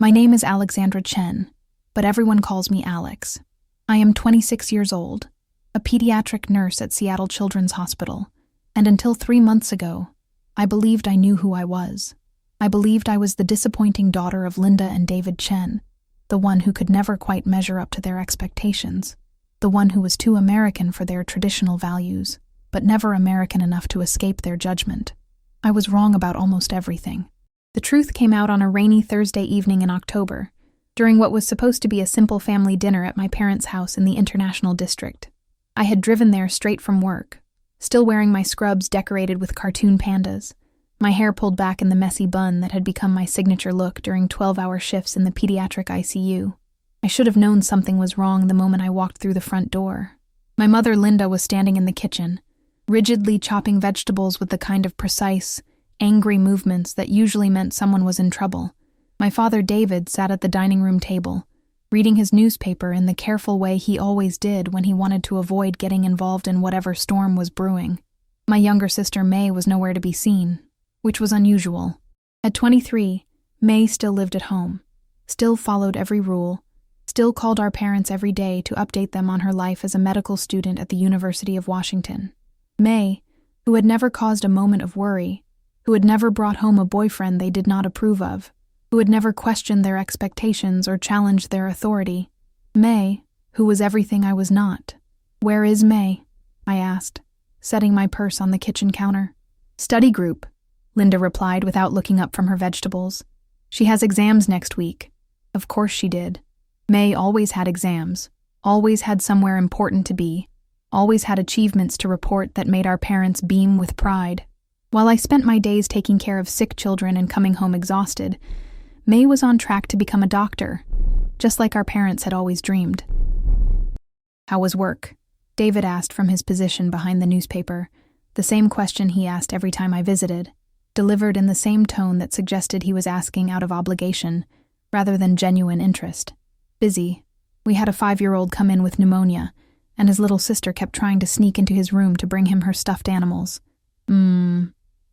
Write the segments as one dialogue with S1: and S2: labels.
S1: My name is Alexandra Chen, but everyone calls me Alex. I am 26 years old, a pediatric nurse at Seattle Children's Hospital, and until 3 months ago, I believed I knew who I was. I believed I was the disappointing daughter of Linda and David Chen, the one who could never quite measure up to their expectations, the one who was too American for their traditional values, but never American enough to escape their judgment. I was wrong about almost everything. The truth came out on a rainy Thursday evening in October, during what was supposed to be a simple family dinner at my parents' house in the International District. I had driven there straight from work, still wearing my scrubs decorated with cartoon pandas, my hair pulled back in the messy bun that had become my signature look during 12-hour shifts in the pediatric ICU. I should have known something was wrong the moment I walked through the front door. My mother, Linda, was standing in the kitchen, rigidly chopping vegetables with the kind of precise, angry movements that usually meant someone was in trouble. My father, David, sat at the dining room table, reading his newspaper in the careful way he always did when he wanted to avoid getting involved in whatever storm was brewing. My younger sister, May, was nowhere to be seen, which was unusual. At 23, May still lived at home, still followed every rule, still called our parents every day to update them on her life as a medical student at the University of Washington. May, who had never caused a moment of worry, who had never brought home a boyfriend they did not approve of, who had never questioned their expectations or challenged their authority. May, who was everything I was not. "Where is May?" I asked, setting my purse on the kitchen counter. "Study group," Linda replied without looking up from her vegetables. "She has exams next week." Of course she did. May always had exams, always had somewhere important to be, always had achievements to report that made our parents beam with pride. While I spent my days taking care of sick children and coming home exhausted, May was on track to become a doctor, just like our parents had always dreamed. "How was work?" David asked from his position behind the newspaper, the same question he asked every time I visited, delivered in the same tone that suggested he was asking out of obligation, rather than genuine interest. "Busy. We had a 5-year-old come in with pneumonia, and his little sister kept trying to sneak into his room to bring him her stuffed animals."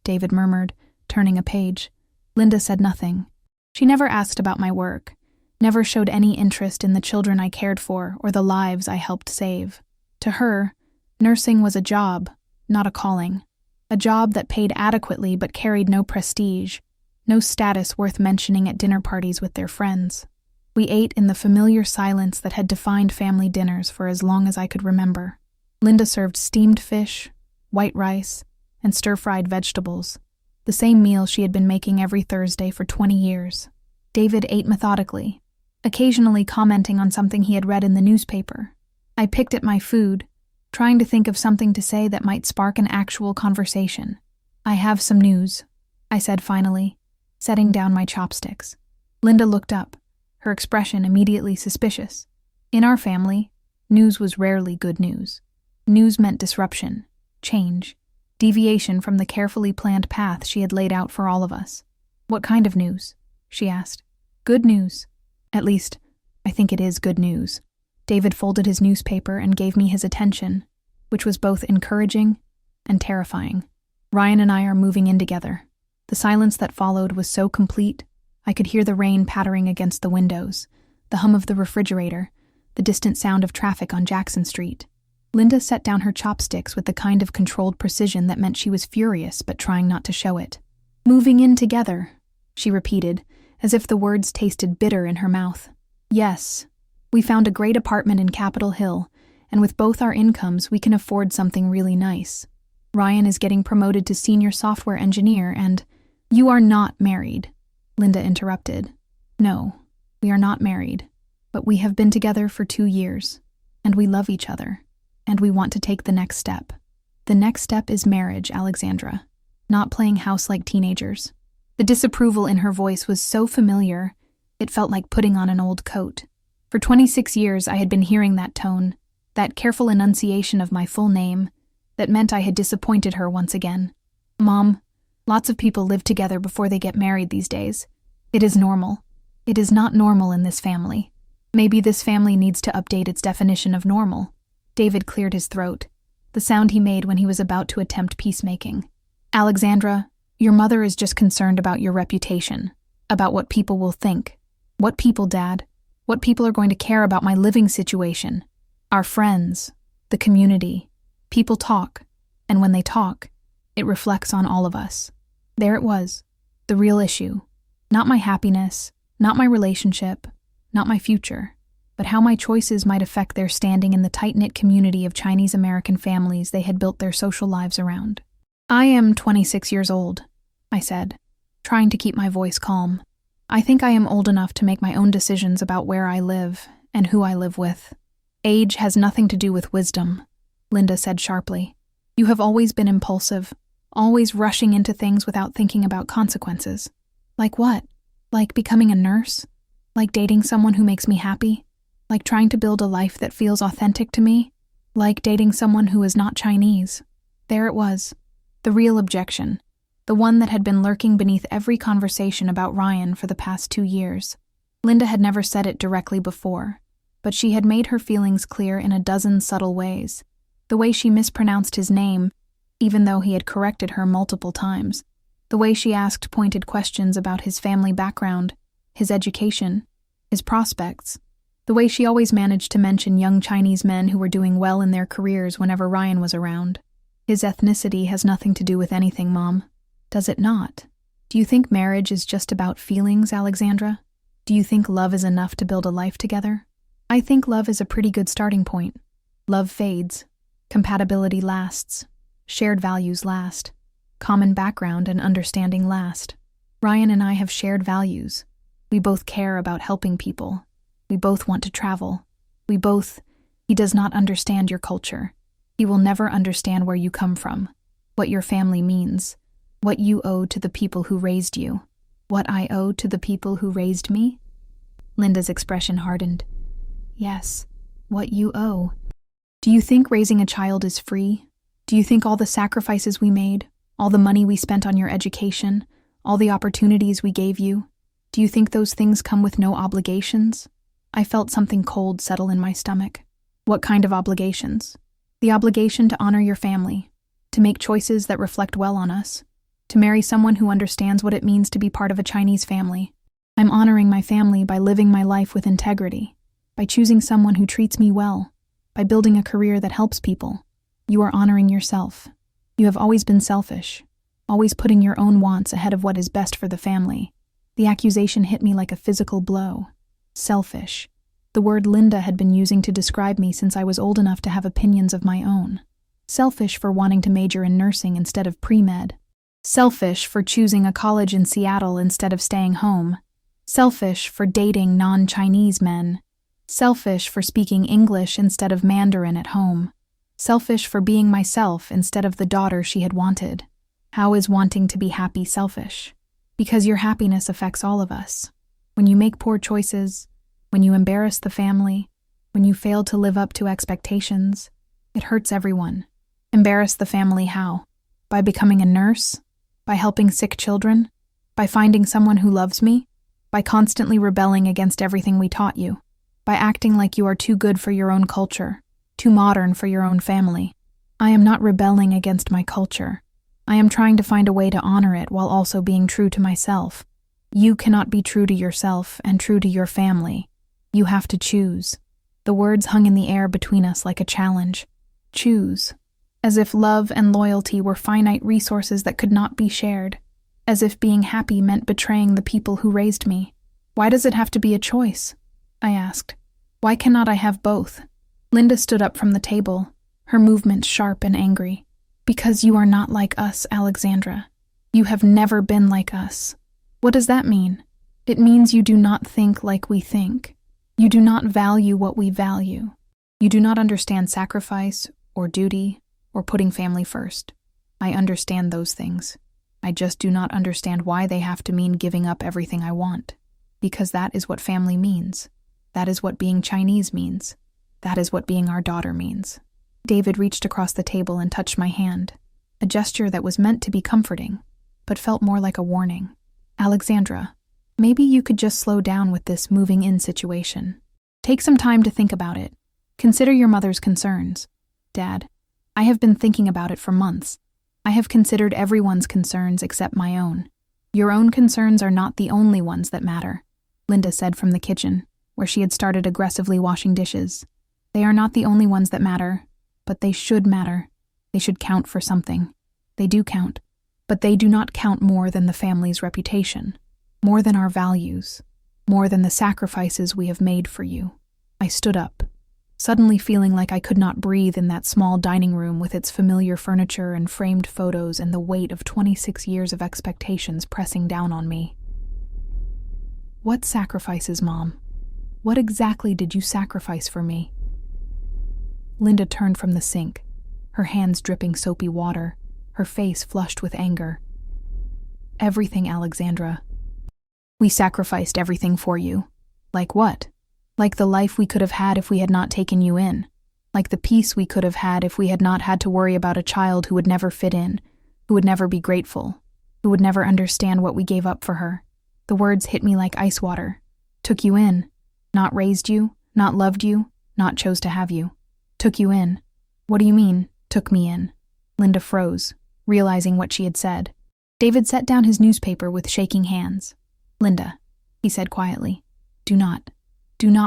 S1: David murmured, turning a page. Linda said nothing. She never asked about my work, never showed any interest in the children I cared for or the lives I helped save. To her, nursing was a job, not a calling. A job that paid adequately but carried no prestige, no status worth mentioning at dinner parties with their friends. We ate in the familiar silence that had defined family dinners for as long as I could remember. Linda served steamed fish, white rice, and stir-fried vegetables, the same meal she had been making every Thursday for 20 years. David ate methodically, occasionally commenting on something he had read in the newspaper. I picked at my food, trying to think of something to say that might spark an actual conversation. "I have some news," I said finally, setting down my chopsticks. Linda looked up, her expression immediately suspicious. In our family, news was rarely good news. News meant disruption, change, deviation from the carefully planned path she had laid out for all of us. "What kind of news?" she asked. "Good news. At least, I think it is good news." David folded his newspaper and gave me his attention, which was both encouraging and terrifying. "Ryan and I are moving in together." The silence that followed was so complete, I could hear the rain pattering against the windows, the hum of the refrigerator, the distant sound of traffic on Jackson Street. Linda set down her chopsticks with the kind of controlled precision that meant she was furious but trying not to show it. "Moving in together," she repeated, as if the words tasted bitter in her mouth. "Yes, we found a great apartment in Capitol Hill, and with both our incomes we can afford something really nice. Ryan is getting promoted to senior software engineer and—" "You are not married," Linda interrupted. "No, we are not married, but we have been together for 2 years, and we love each other. And we want to take the next step. The next step is marriage, Alexandra, not playing house like teenagers." The disapproval in her voice was so familiar, it felt like putting on an old coat. For 26 years I had been hearing that tone, that careful enunciation of my full name, that meant I had disappointed her once again. "Mom, lots of people live together before they get married these days. It is normal. It is not normal in this family. Maybe this family needs to update its definition of normal." David cleared his throat, the sound he made when he was about to attempt peacemaking. "Alexandra, your mother is just concerned about your reputation, about what people will think. What people, Dad? What people are going to care about my living situation? Our friends, the community. People talk, and when they talk, it reflects on all of us. There it was, the real issue. Not my happiness, not my relationship, not my future, but how my choices might affect their standing in the tight-knit community of Chinese American families they had built their social lives around. I am 26 years old, I said, trying to keep my voice calm. I think I am old enough to make my own decisions about where I live and who I live with. Age has nothing to do with wisdom, Linda said sharply. You have always been impulsive, always rushing into things without thinking about consequences. Like what? Like becoming a nurse? Like dating someone who makes me happy? Like trying to build a life that feels authentic to me? Like dating someone who is not Chinese? There it was, the real objection, the one that had been lurking beneath every conversation about Ryan for the past 2 years. Linda had never said it directly before, but she had made her feelings clear in a dozen subtle ways. The way she mispronounced his name, even though he had corrected her multiple times. The way she asked pointed questions about his family background, his education, his prospects. The way she always managed to mention young Chinese men who were doing well in their careers whenever Ryan was around. His ethnicity has nothing to do with anything, Mom. Does it not? Do you think marriage is just about feelings, Alexandra? Do you think love is enough to build a life together? I think love is a pretty good starting point. Love fades. Compatibility lasts. Shared values last. Common background and understanding last. Ryan and I have shared values. We both care about helping people. We both want to travel. He does not understand your culture. He will never understand where you come from, what your family means, what you owe to the people who raised you, what I owe to the people who raised me. Linda's expression hardened. Yes, what you owe. Do you think raising a child is free? Do you think all the sacrifices we made, all the money we spent on your education, all the opportunities we gave you, do you think those things come with no obligations? I felt something cold settle in my stomach. What kind of obligations? The obligation to honor your family, to make choices that reflect well on us, to marry someone who understands what it means to be part of a Chinese family. I'm honoring my family by living my life with integrity, by choosing someone who treats me well, by building a career that helps people. You are honoring yourself. You have always been selfish, always putting your own wants ahead of what is best for the family. The accusation hit me like a physical blow. Selfish. The word Linda had been using to describe me since I was old enough to have opinions of my own. Selfish for wanting to major in nursing instead of pre-med. Selfish for choosing a college in Seattle instead of staying home. Selfish for dating non-Chinese men. Selfish for speaking English instead of Mandarin at home. Selfish for being myself instead of the daughter she had wanted. How is wanting to be happy selfish? Because your happiness affects all of us. When you make poor choices, when you embarrass the family, when you fail to live up to expectations, it hurts everyone. Embarrass the family how? By becoming a nurse? By helping sick children? By finding someone who loves me? By constantly rebelling against everything we taught you? By acting like you are too good for your own culture, too modern for your own family? I am not rebelling against my culture. I am trying to find a way to honor it while also being true to myself. You cannot be true to yourself and true to your family. You have to choose. The words hung in the air between us like a challenge. Choose. As if love and loyalty were finite resources that could not be shared. As if being happy meant betraying the people who raised me. Why does it have to be a choice? I asked. Why cannot I have both? Linda stood up from the table, her movements sharp and angry. Because you are not like us, Alexandra. You have never been like us. What does that mean? It means you do not think like we think. You do not value what we value. You do not understand sacrifice or duty or putting family first. I understand those things. I just do not understand why they have to mean giving up everything I want. Because that is what family means. That is what being Chinese means. That is what being our daughter means. David reached across the table and touched my hand, a gesture that was meant to be comforting, but felt more like a warning. Alexandra, maybe you could just slow down with this moving in situation. Take some time to think about it. Consider your mother's concerns. Dad, I have been thinking about it for months. I have considered everyone's concerns except my own. Your own concerns are not the only ones that matter. Linda said from the kitchen, where she had started aggressively washing dishes. They are not the only ones that matter, but they should matter. They should count for something. They do count, but they do not count more than the family's reputation, more than our values, more than the sacrifices we have made for you. I stood up, suddenly feeling like I could not breathe in that small dining room with its familiar furniture and framed photos and the weight of 26 years of expectations pressing down on me. What sacrifices, Mom? What exactly did you sacrifice for me? Linda turned from the sink, her hands dripping soapy water, her face flushed with anger. Everything, Alexandra. We sacrificed everything for you. Like what? Like the life we could have had if we had not taken you in. Like the peace we could have had if we had not had to worry about a child who would never fit in, who would never be grateful, who would never understand what we gave up for her. The words hit me like ice water. Took you in. Not raised you, not loved you, not chose to have you. Took you in. What do you mean, took me in? Linda froze, realizing what she had said. David set down his newspaper with shaking hands. Linda, he said quietly. Do not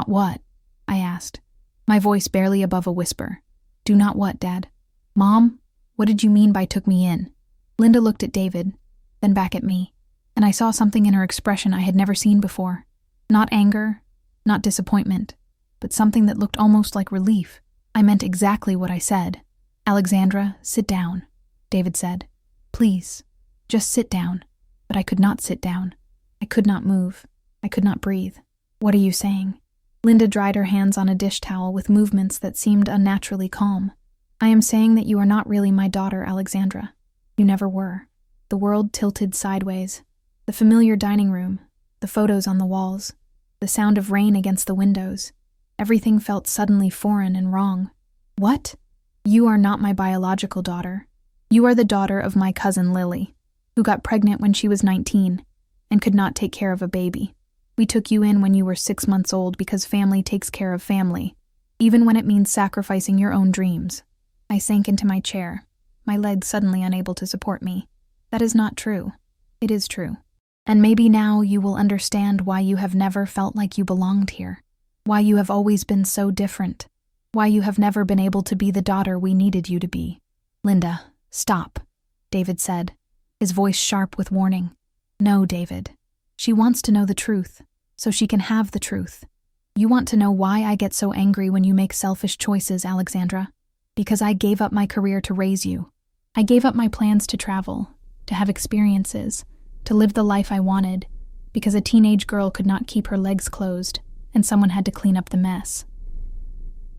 S1: what? I asked, my voice barely above a whisper. Do not what, Dad? Mom, what did you mean by took me in? Linda looked at David, then back at me, and I saw something in her expression I had never seen before. Not anger, not disappointment, but something that looked almost like relief. I meant exactly what I said. Alexandra, sit down, David said. Please, just sit down. But I could not sit down. I could not move. I could not breathe. What are you saying? Linda dried her hands on a dish towel with movements that seemed unnaturally calm. I am saying that you are not really my daughter, Alexandra. You never were. The world tilted sideways. The familiar dining room, the photos on the walls, the sound of rain against the windows. Everything felt suddenly foreign and wrong. What? You are not my biological daughter. You are the daughter of my cousin Lily, who got pregnant when she was 19 and could not take care of a baby. We took you in when you were 6 months old because family takes care of family, even when it means sacrificing your own dreams. I sank into my chair, my legs suddenly unable to support me. That is not true. It is true. And maybe now you will understand why you have never felt like you belonged here, why you have always been so different, why you have never been able to be the daughter we needed you to be. Linda, stop, David said, his voice sharp with warning. No, David. She wants to know the truth, so she can have the truth. You want to know why I get so angry when you make selfish choices, Alexandra? Because I gave up my career to raise you. I gave up my plans to travel, to have experiences, to live the life I wanted, because a teenage girl could not keep her legs closed, and someone had to clean up the mess.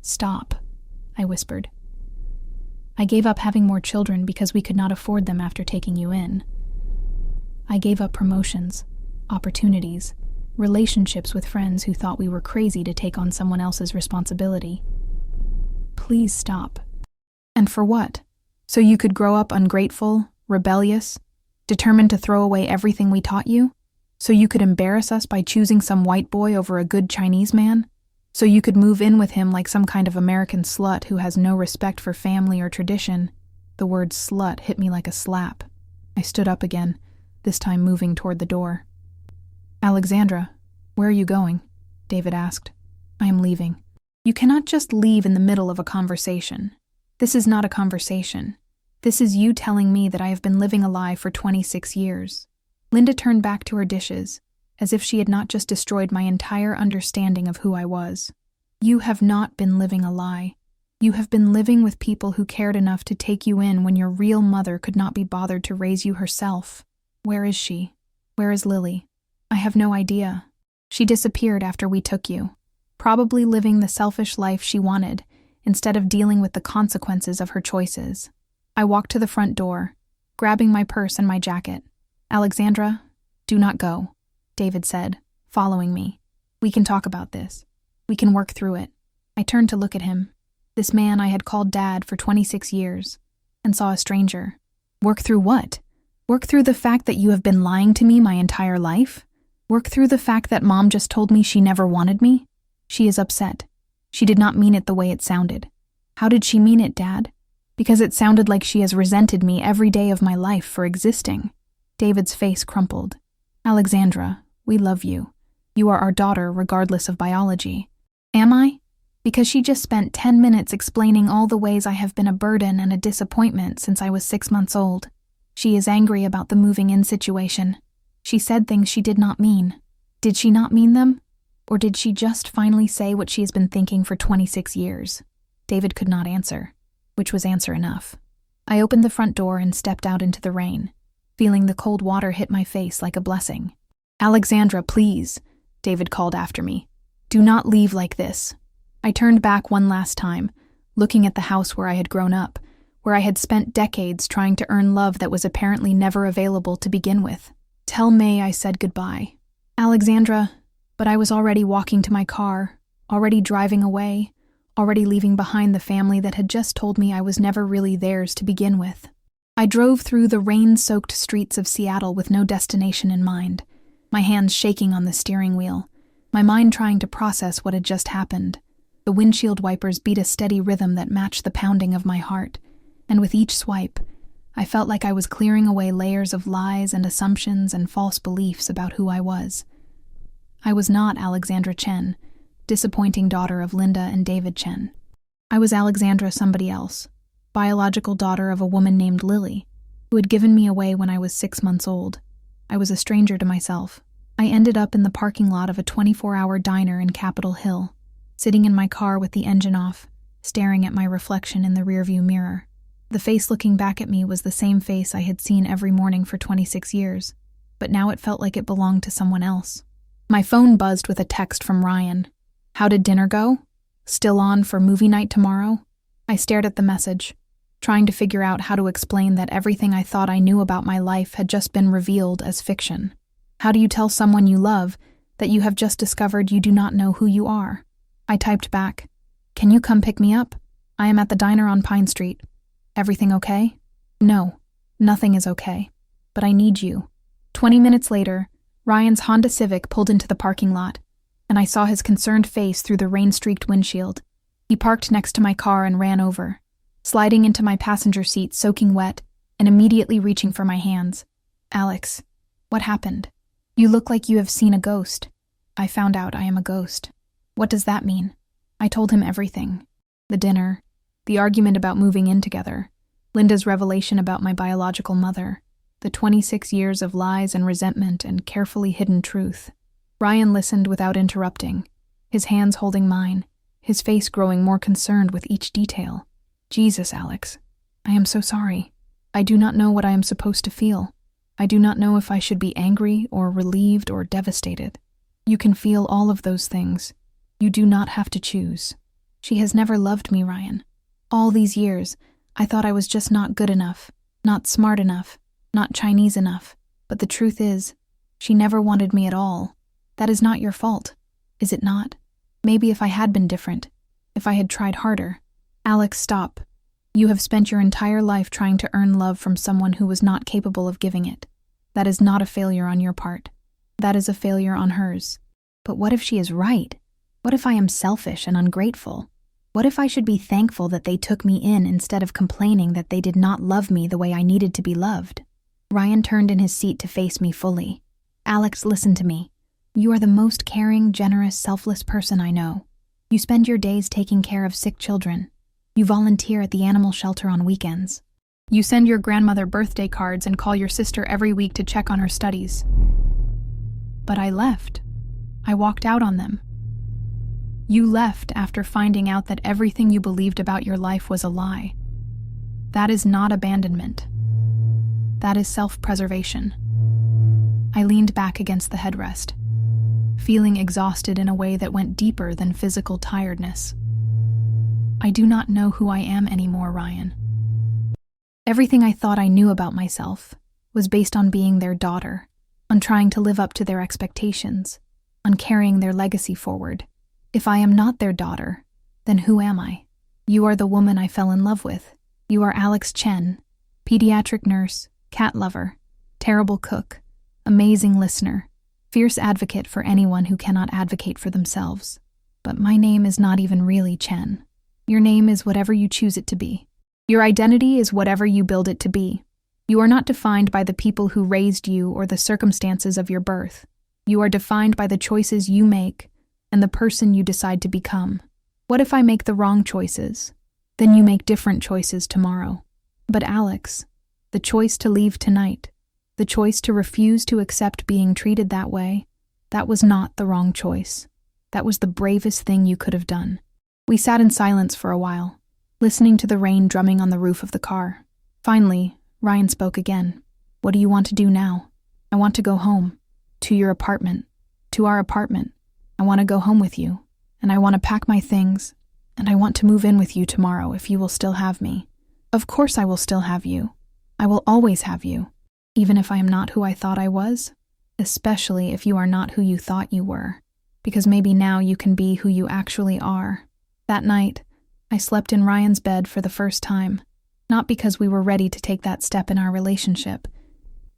S1: Stop, I whispered. I gave up having more children because we could not afford them after taking you in. I gave up promotions, opportunities, relationships with friends who thought we were crazy to take on someone else's responsibility. Please stop. And for what? So you could grow up ungrateful, rebellious, determined to throw away everything we taught you? So you could embarrass us by choosing some white boy over a good Chinese man? So you could move in with him like some kind of American slut who has no respect for family or tradition? The word slut hit me like a slap. I stood up again, this time moving toward the door. Alexandra, where are you going? David asked. I am leaving. You cannot just leave in the middle of a conversation. This is not a conversation. This is you telling me that I have been living a lie for 26 years. Linda turned back to her dishes, as if she had not just destroyed my entire understanding of who I was. You have not been living a lie. You have been living with people who cared enough to take you in when your real mother could not be bothered to raise you herself. Where is she? Where is Lily? I have no idea. She disappeared after we took you, probably living the selfish life she wanted, instead of dealing with the consequences of her choices. I walked to the front door, grabbing my purse and my jacket. Alexandra, do not go, David said, following me. We can talk about this. We can work through it. I turned to look at him, this man I had called Dad for 26 years, and saw a stranger. Work through what? Work through the fact that you have been lying to me my entire life? Work through the fact that Mom just told me she never wanted me? She is upset. She did not mean it the way it sounded. How did she mean it, Dad? Because it sounded like she has resented me every day of my life for existing. David's face crumpled. Alexandra, we love you. You are our daughter regardless of biology. Am I? Because she just spent 10 minutes explaining all the ways I have been a burden and a disappointment since I was 6 months old. She is angry about the moving in situation. She said things she did not mean. Did she not mean them? Or did she just finally say what she has been thinking for 26 years? David could not answer, which was answer enough. I opened the front door and stepped out into the rain, feeling the cold water hit my face like a blessing. "Alexandra, please," David called after me. "Do not leave like this." I turned back one last time, looking at the house where I had grown up, where I had spent decades trying to earn love that was apparently never available to begin with. "Tell May I said goodbye." "Alexandra," but I was already walking to my car, already driving away, already leaving behind the family that had just told me I was never really theirs to begin with. I drove through the rain-soaked streets of Seattle with no destination in mind, my hands shaking on the steering wheel, my mind trying to process what had just happened. The windshield wipers beat a steady rhythm that matched the pounding of my heart, and with each swipe, I felt like I was clearing away layers of lies and assumptions and false beliefs about who I was. I was not Alexandra Chen, disappointing daughter of Linda and David Chen. I was Alexandra somebody else, biological daughter of a woman named Lily, who had given me away when I was 6 months old. I was a stranger to myself. I ended up in the parking lot of a 24-hour diner in Capitol Hill, sitting in my car with the engine off, staring at my reflection in the rearview mirror. The face looking back at me was the same face I had seen every morning for 26 years, but now it felt like it belonged to someone else. My phone buzzed with a text from Ryan. "How did dinner go? Still on for movie night tomorrow?" I stared at the message, trying to figure out how to explain that everything I thought I knew about my life had just been revealed as fiction. How do you tell someone you love that you have just discovered you do not know who you are? I typed back, "Can you come pick me up? I am at the diner on Pine Street. Everything okay?" "No, nothing is okay, but I need you." 20 minutes later, Ryan's Honda Civic pulled into the parking lot, and I saw his concerned face through the rain-streaked windshield. He parked next to my car and ran over, sliding into my passenger seat soaking wet and immediately reaching for my hands. "Alex, what happened? You look like you have seen a ghost." "I found out I am a ghost." "What does that mean?" I told him everything. The dinner, the argument about moving in together, Linda's revelation about my biological mother, the 26 years of lies and resentment and carefully hidden truth. Ryan listened without interrupting, his hands holding mine, his face growing more concerned with each detail. "Jesus, Alex, I am so sorry. I do not know what I am supposed to feel. I do not know if I should be angry or relieved or devastated. You can feel all of those things. You do not have to choose." She has never loved me, Ryan. All these years, I thought I was just not good enough, not smart enough, not Chinese enough. But the truth is, she never wanted me at all. That is not your fault, is it not? Maybe if I had been different, if I had tried harder. Alex, stop. You have spent your entire life trying to earn love from someone who was not capable of giving it. That is not a failure on your part. That is a failure on hers. But what if she is right? What if I am selfish and ungrateful? What if I should be thankful that they took me in instead of complaining that they did not love me the way I needed to be loved? Ryan turned in his seat to face me fully. "Alex, listen to me. You are the most caring, generous, selfless person I know. You spend your days taking care of sick children. You volunteer at the animal shelter on weekends. You send your grandmother birthday cards and call your sister every week to check on her studies. But I left. I walked out on them. You left after finding out that everything you believed about your life was a lie. That is not abandonment. That is self-preservation." I leaned back against the headrest, feeling exhausted in a way that went deeper than physical tiredness. I do not know who I am anymore, Ryan. Everything I thought I knew about myself was based on being their daughter, on trying to live up to their expectations, on carrying their legacy forward. If I am not their daughter, then who am I? You are the woman I fell in love with. You are Alex Chen, pediatric nurse, cat lover, terrible cook, amazing listener, fierce advocate for anyone who cannot advocate for themselves. But my name is not even really Chen. Your name is whatever you choose it to be. Your identity is whatever you build it to be. You are not defined by the people who raised you or the circumstances of your birth. You are defined by the choices you make and the person you decide to become. What if I make the wrong choices? Then you make different choices tomorrow. But Alex, the choice to leave tonight, the choice to refuse to accept being treated that way, that was not the wrong choice. That was the bravest thing you could have done. We sat in silence for a while, listening to the rain drumming on the roof of the car. Finally, Ryan spoke again. What do you want to do now? I want to go home. To your apartment. To our apartment. I want to go home with you. And I want to pack my things. And I want to move in with you tomorrow if you will still have me. Of course I will still have you. I will always have you. Even if I am not who I thought I was. Especially if you are not who you thought you were. Because maybe now you can be who you actually are. That night, I slept in Ryan's bed for the first time. Not because we were ready to take that step in our relationship,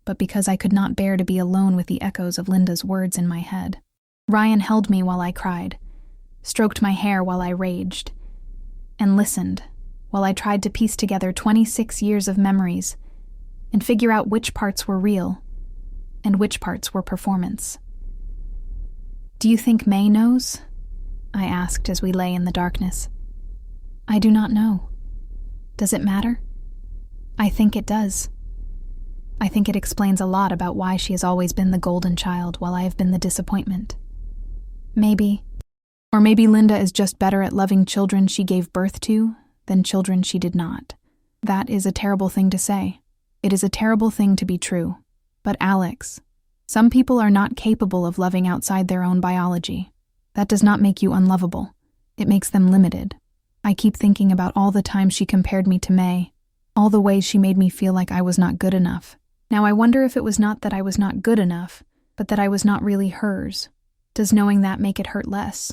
S1: but because I could not bear to be alone with the echoes of Linda's words in my head. Ryan held me while I cried, stroked my hair while I raged, and listened while I tried to piece together 26 years of memories and figure out which parts were real and which parts were performance. Do you think May knows? I asked as we lay in the darkness. I do not know. Does it matter? I think it does. I think it explains a lot about why she has always been the golden child while I have been the disappointment. Maybe. Or maybe Linda is just better at loving children she gave birth to than children she did not. That is a terrible thing to say. It is a terrible thing to be true. But Alex, some people are not capable of loving outside their own biology. That does not make you unlovable. It makes them limited. I keep thinking about all the times she compared me to May, all the ways she made me feel like I was not good enough. Now I wonder if it was not that I was not good enough, but that I was not really hers. Does knowing that make it hurt less?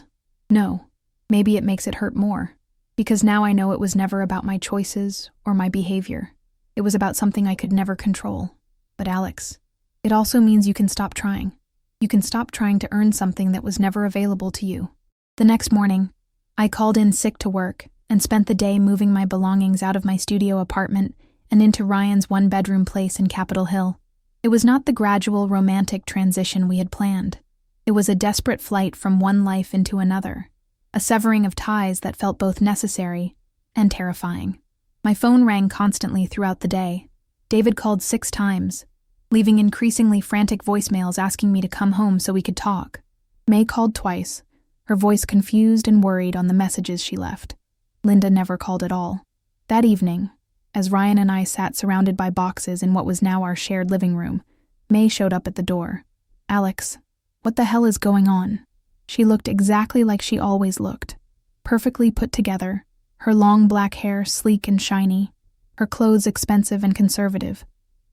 S1: No. Maybe it makes it hurt more. Because now I know it was never about my choices or my behavior. It was about something I could never control. But Alex, it also means you can stop trying. You can stop trying to earn something that was never available to you. The next morning, I called in sick to work and spent the day moving my belongings out of my studio apartment and into Ryan's one-bedroom place in Capitol Hill. It was not the gradual romantic transition we had planned. It was a desperate flight from one life into another, a severing of ties that felt both necessary and terrifying. My phone rang constantly throughout the day. David called 6 times, leaving increasingly frantic voicemails asking me to come home so we could talk. May called twice, her voice confused and worried on the messages she left. Linda never called at all. That evening, as Ryan and I sat surrounded by boxes in what was now our shared living room, May showed up at the door. Alex, what the hell is going on? She looked exactly like she always looked, perfectly put together, her long black hair sleek and shiny, her clothes expensive and conservative,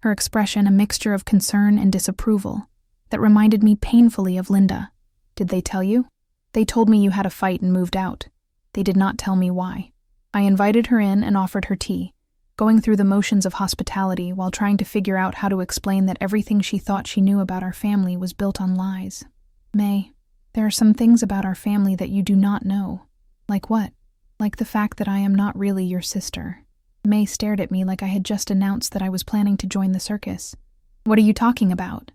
S1: her expression a mixture of concern and disapproval that reminded me painfully of Linda. Did they tell you? They told me you had a fight and moved out. They did not tell me why. I invited her in and offered her tea, going through the motions of hospitality while trying to figure out how to explain that everything she thought she knew about our family was built on lies. May, there are some things about our family that you do not know. Like what? Like the fact that I am not really your sister. May stared at me like I had just announced that I was planning to join the circus. What are you talking about?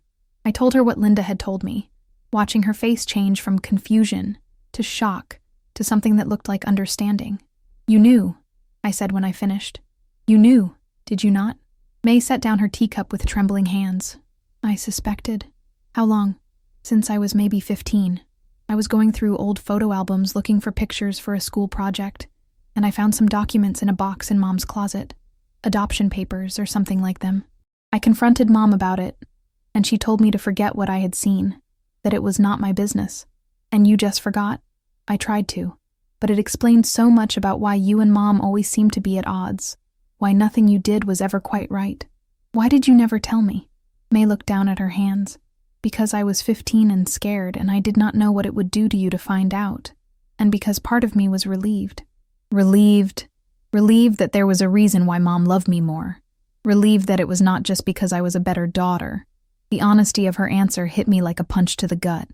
S1: I told her what Linda had told me, watching her face change from confusion to shock to something that looked like understanding. You knew, I said when I finished. You knew, did you not? May set down her teacup with trembling hands. I suspected. How long? Since I was maybe 15. I was going through old photo albums looking for pictures for a school project, and I found some documents in a box in Mom's closet. Adoption papers or something like them. I confronted Mom about it, and she told me to forget what I had seen, that it was not my business. And you just forgot. I tried to, but it explained so much about why you and Mom always seemed to be at odds, why nothing you did was ever quite right. Why did you never tell me? May looked down at her hands. Because I was 15 and scared, and I did not know what it would do to you to find out. And because part of me was relieved. Relieved that there was a reason why Mom loved me more. Relieved that it was not just because I was a better daughter. The honesty of her answer hit me like a punch to the gut.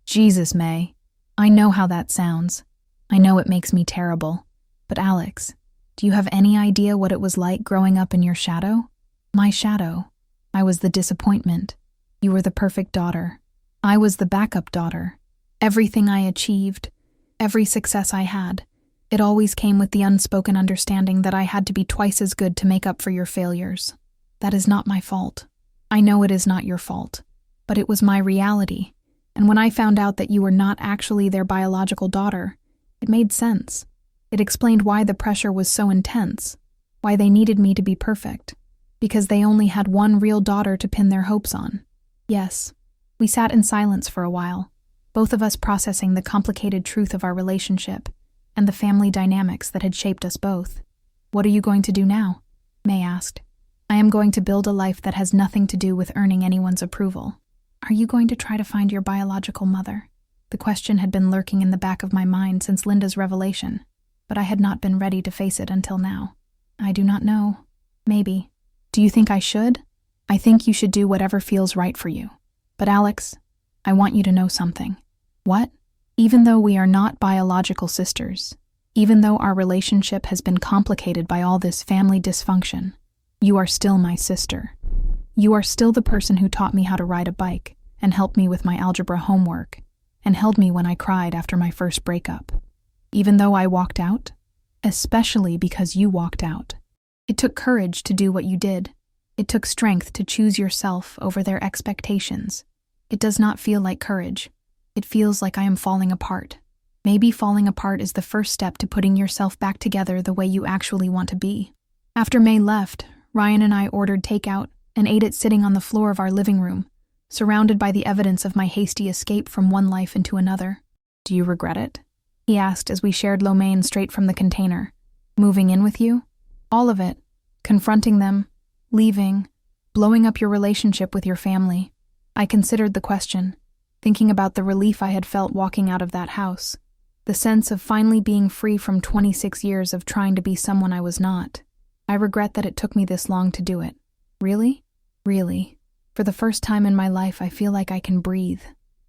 S1: Jesus, May. I know how that sounds. I know it makes me terrible. But Alex, do you have any idea what it was like growing up in your shadow? My shadow. I was the disappointment. You were the perfect daughter. I was the backup daughter. Everything I achieved, every success I had, it always came with the unspoken understanding that I had to be twice as good to make up for your failures. That is not my fault. I know it is not your fault, but it was my reality, and when I found out that you were not actually their biological daughter, it made sense. It explained why the pressure was so intense, why they needed me to be perfect, because they only had one real daughter to pin their hopes on. Yes, we sat in silence for a while, both of us processing the complicated truth of our relationship and the family dynamics that had shaped us both. "What are you going to do now?" May asked. "I am going to build a life that has nothing to do with earning anyone's approval." "Are you going to try to find your biological mother?" The question had been lurking in the back of my mind since Linda's revelation, but I had not been ready to face it until now. "I do not know. Maybe. Do you think I should?" "I think you should do whatever feels right for you. But Alex, I want you to know something." "What?" "Even though we are not biological sisters, even though our relationship has been complicated by all this family dysfunction, you are still my sister. You are still the person who taught me how to ride a bike and helped me with my algebra homework and held me when I cried after my first breakup. Even though I walked out, especially because you walked out. It took courage to do what you did. It took strength to choose yourself over their expectations. It does not feel like courage. It feels like I am falling apart. Maybe falling apart is the first step to putting yourself back together the way you actually want to be." After May left, Ryan and I ordered takeout and ate it sitting on the floor of our living room, surrounded by the evidence of my hasty escape from one life into another. "Do you regret it?" he asked as we shared lo mein straight from the container. "Moving in with you?" "All of it. Confronting them, leaving, blowing up your relationship with your family." I considered the question, thinking about the relief I had felt walking out of that house, the sense of finally being free from 26 years of trying to be someone I was not. I regret that it took me this long to do it. Really? Really. For the first time in my life, I feel like I can breathe.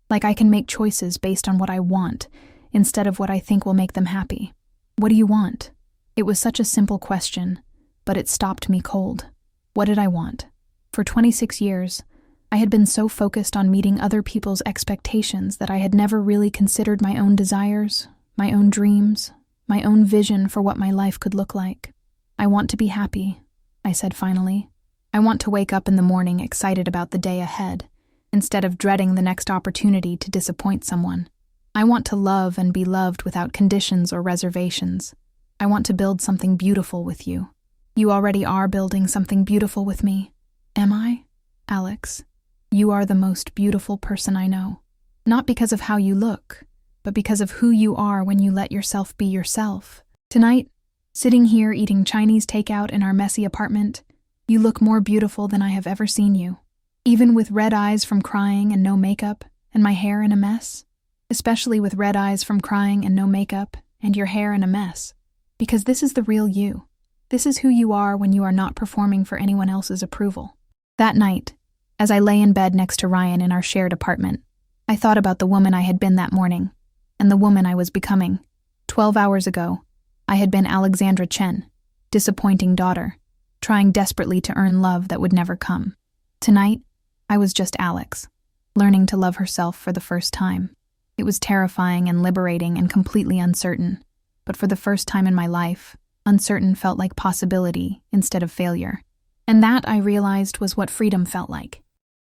S1: Like I can make choices based on what I want, instead of what I think will make them happy. "What do you want?" It was such a simple question, but it stopped me cold. What did I want? For 26 years, I had been so focused on meeting other people's expectations that I had never really considered my own desires, my own dreams, my own vision for what my life could look like. "I want to be happy," I said finally. "I want to wake up in the morning excited about the day ahead, instead of dreading the next opportunity to disappoint someone. I want to love and be loved without conditions or reservations. I want to build something beautiful with you." "You already are building something beautiful with me." "Am I?" "Alex, you are the most beautiful person I know. Not because of how you look, but because of who you are when you let yourself be yourself. Tonight, sitting here eating Chinese takeout in our messy apartment, you look more beautiful than I have ever seen you. Even with red eyes from crying and no makeup, and my hair in a mess. Especially with red eyes from crying and no makeup, and your hair in a mess. Because this is the real you. This is who you are when you are not performing for anyone else's approval." That night, as I lay in bed next to Ryan in our shared apartment, I thought about the woman I had been that morning, and the woman I was becoming. 12 hours ago, I had been Alexandra Chen, disappointing daughter, trying desperately to earn love that would never come. Tonight, I was just Alex, learning to love herself for the first time. It was terrifying and liberating and completely uncertain, but for the first time in my life, uncertain felt like possibility instead of failure. And that, I realized, was what freedom felt like.